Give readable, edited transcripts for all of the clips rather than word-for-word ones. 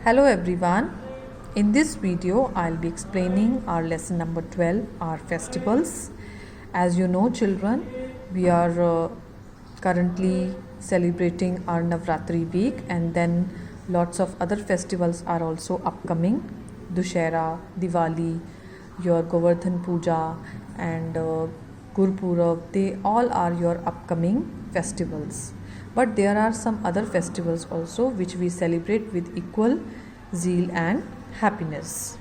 Hello everyone. In this video I'll be explaining our lesson number 12, our festivals. As you know children, we are currently celebrating our Navratri week, and then lots of other festivals are also upcoming. Dussehra, Diwali, your Govardhan Puja and Gurpurab, they all are your upcoming festivals. But there are some other festivals also which we celebrate with equal zeal and happiness.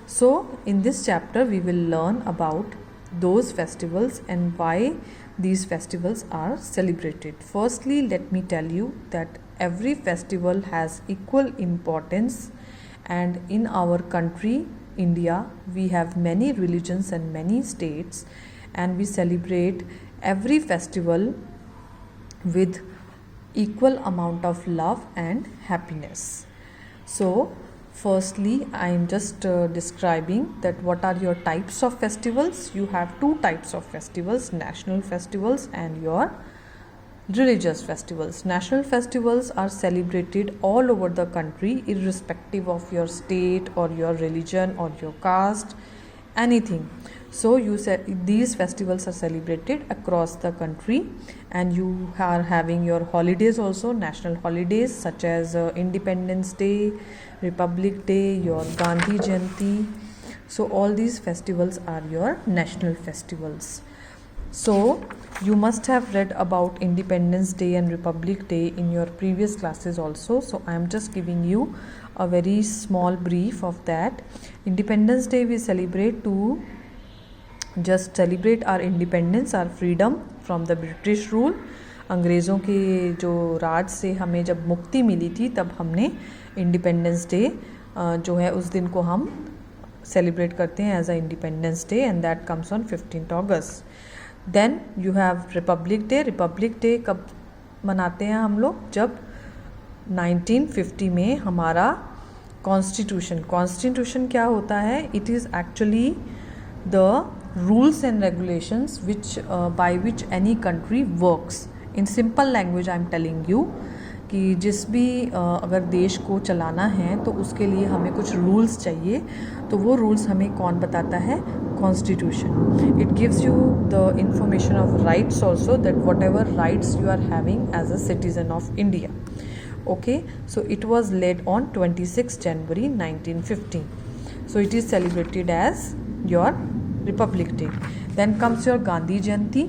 So in this chapter we will learn about those festivals and why these festivals are celebrated. Firstly, let me tell you that every festival has equal importance, and in our country India we have many religions and many states, and we celebrate every festival with equal amount of love and happiness. So firstly I am just describing that what are your types of festivals. You have two types of festivals: national festivals and your religious festivals. National festivals are celebrated all over the country irrespective of your state or your religion or your caste, anything. So you said these festivals are celebrated across the country, and you are having your holidays also, national holidays such as Independence Day, Republic Day, your Gandhi Jayanti. So all these festivals are your national festivals. So you must have read about Independence Day and Republic Day in your previous classes also. So I am just giving you a very small brief of that. Independence Day we celebrate to just celebrate our independence, our freedom from the British rule. अंग्रेज़ों के जो राज से हमें जब मुक्ति मिली थी तब हमने इंडिपेंडेंस डे जो है उस दिन को हम सेलिब्रेट करते हैं as a Independence Day, and that comes on 15 August. Then you have Republic Day. Republic Day कब मनाते हैं हम लोग? जब 1950 में हमारा कॉन्स्टिट्यूशन क्या होता है? It is actually the rules and regulations by which any country works. In simple language I am telling you कि जिस भी अगर देश को चलाना है तो उसके लिए हमें कुछ रूल्स चाहिए, तो वो रूल्स हमें कौन बताता है? Constitution. It gives you the information of rights also, that whatever rights you are having as a citizen of India. Okay, so it was led on 26 January 1950. So it is celebrated as your Republic Day. Then comes your Gandhi Jayanti.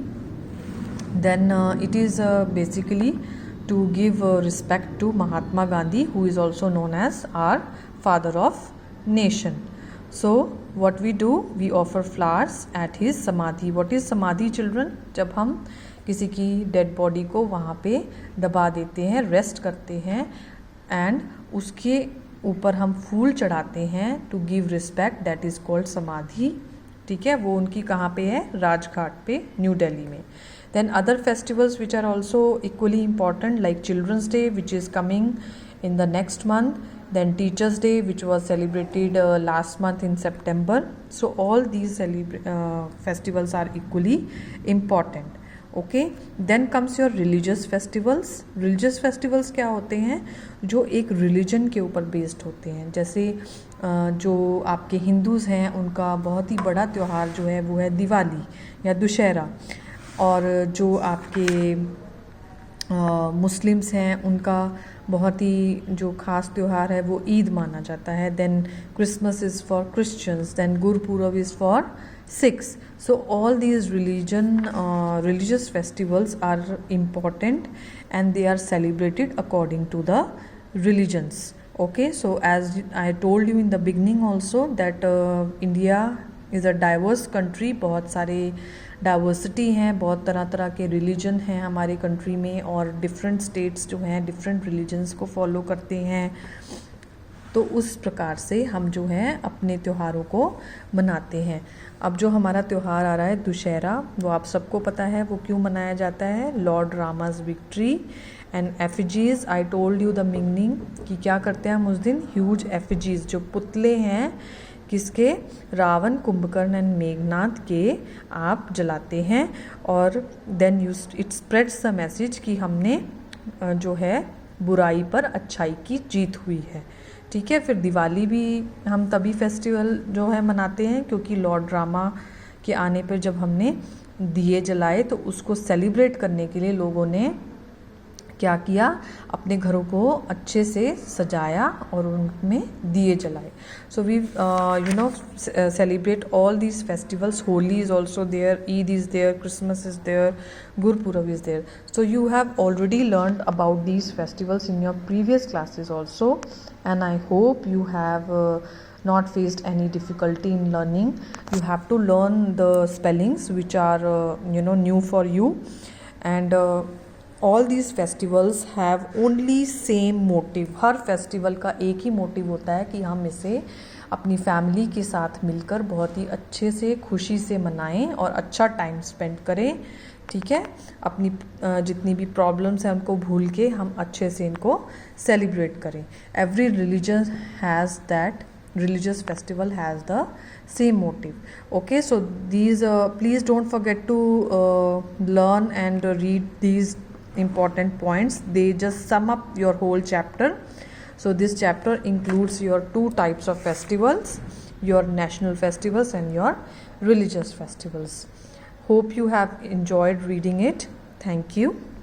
Then it is basically to give respect to Mahatma Gandhi, who is also known as our father of nation. So what we do, we offer flowers at his samadhi. What is samadhi children? जब हम किसी की dead body को वहाँ पे दबा देते हैं, रेस्ट करते हैं, एंड उसके ऊपर हम फूल चढ़ाते हैं to give respect, that is called samadhi. ठीक है, वो उनकी कहाँ पे है? राजघाट पे, न्यू दिल्ली में. Then other festivals which are also equally important like children's day which is coming in the next month. Then Teachers Day, which was celebrated last month in September. So all these festivals are equally important. Okay, then comes your religious festivals. Religious festivals क्या होते हैं? जो एक religion के ऊपर based होते हैं. जैसे जो आपके हिंदूज़ हैं उनका बहुत ही बड़ा त्यौहार जो है वो है दिवाली या दुशहरा, और जो आपके मुस्लिम्स हैं उनका बहुत ही जो ख़ास त्यौहार है वो ईद माना जाता है. Then Christmas is for Christians, then Gurpurab is for Sikhs. So all these religious festivals are important and they are celebrated according to the religions. Okay, so as I told you in the beginning also that India is a diverse country. बहुत सारे diversity हैं, बहुत तरह तरह के religion हैं हमारे country में, और डिफरेंट स्टेट्स जो हैं डिफरेंट रिलीजन्स को फॉलो करते हैं. तो उस प्रकार से हम जो है अपने त्योहारों को मनाते हैं. अब जो हमारा त्यौहार आ रहा है दुशहरा, वो आप सबको पता है वो क्यों मनाया जाता है? Lord Rama's victory and effigies. I told you the meaning कि क्या करते हैं हम उस दिन? ह्यूज एफिजीज, जो पुतले हैं किसके? रावण, कुंभकर्ण एंड मेघनाथ के आप जलाते हैं, और then you it spreads the message कि हमने जो है बुराई पर अच्छाई की जीत हुई है. ठीक है। फिर दिवाली भी हम तभी फेस्टिवल जो है मनाते हैं क्योंकि लॉर्ड रामा के आने पर जब हमने दिए जलाए तो उसको सेलिब्रेट करने के लिए लोगों ने क्या किया, अपने घरों को अच्छे से सजाया और उनमें दिए जलाए। So we celebrate all these festivals. Holi is also there, Eid is there, Christmas is there, Gurpurab is there. So you have already learned about these festivals in your previous classes also, and I hope you have not faced any difficulty in learning. You have to learn the spellings which are new for you, and all these festivals have only same motive. Her festival का एक ही motive होता है कि हम इसे अपनी family के साथ मिलकर बहुत ही अच्छे से खुशी से मनाएं और अच्छा टाइम स्पेंड करें, ठीक है। अपनी जितनी भी प्रॉब्लम्स हैं उनको भूल के हम अच्छे से इनको सेलिब्रेट करें. Every religion has that, religious festival has the same motive. Okay, so these please don't forget to learn and read these important points. They just sum up your whole chapter. So this chapter includes your 2 types of festivals, your national festivals and your religious festivals. Hope you have enjoyed reading it. Thank you.